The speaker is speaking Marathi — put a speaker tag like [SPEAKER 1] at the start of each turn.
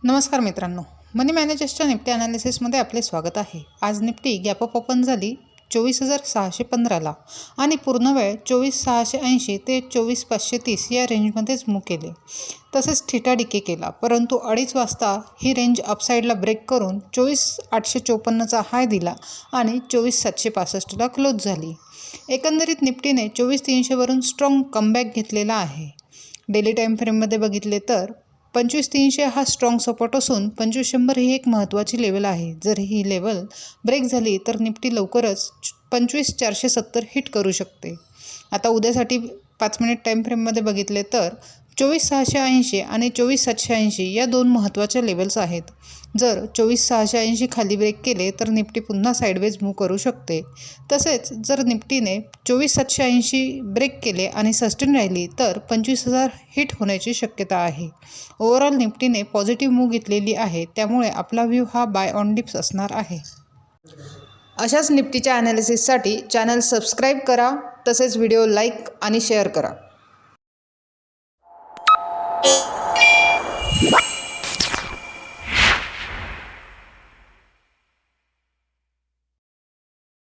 [SPEAKER 1] नमस्कार मित्रांनो, मनी मॅनेजर्सच्या निफ्टी ॲनालिसिसमध्ये आपले स्वागत आहे। आज निफ्टी गॅप अप ओपन झाली 24,615ला आणि पूर्ण वेळ 24,680 ते 24,530 या रेंजमध्येच मूव्ह केले। तसेच थिटा डिके केला, परंतु 2:30 वाजता ही रेंज अपसाईडला ब्रेक करून 24,854चा हाय दिला आणि 24,765ला क्लोज झाली। एकंदरीत निफ्टीने 24,300वरून स्ट्रॉंग कमबॅक घेतलेला आहे। डेली टाईम फ्रेममध्ये बघितले तर 25,300 हा स्ट्रॉंग सपोर्ट असून 25,100 ही एक महत्त्वाची लेवल आहे। जर ही लेवल ब्रेक झाली तर निफ्टी लवकरच 25,470 हिट करू शकते। आता उद्यासाठी 5 मिनिट टाईम फ्रेममध्ये बघितले तर 24,680 आणि 24,780 या दोन महत्त्वाच्या लेवल्स आहेत। जर 24,680 खाली ब्रेक केले तर निफ्टी पुन्हा साईडवेज मूव्ह करू शकते। तसेच जर निफ्टीने 24,780 ब्रेक केले आणि सस्टेन राहिली तर 25,000 हिट होण्याची शक्यता आहे। ओव्हरऑल निफ्टीने पॉझिटिव्ह मूव्ह घेतलेली आहे, त्यामुळे आपला व्ह्यू हा बाय ऑन डिप्स असणार आहे। अशाच निफ्टीच्या ॲनालिसिससाठी चॅनल सबस्क्राईब करा, तसेच व्हिडिओ लाईक आणि शेअर करा।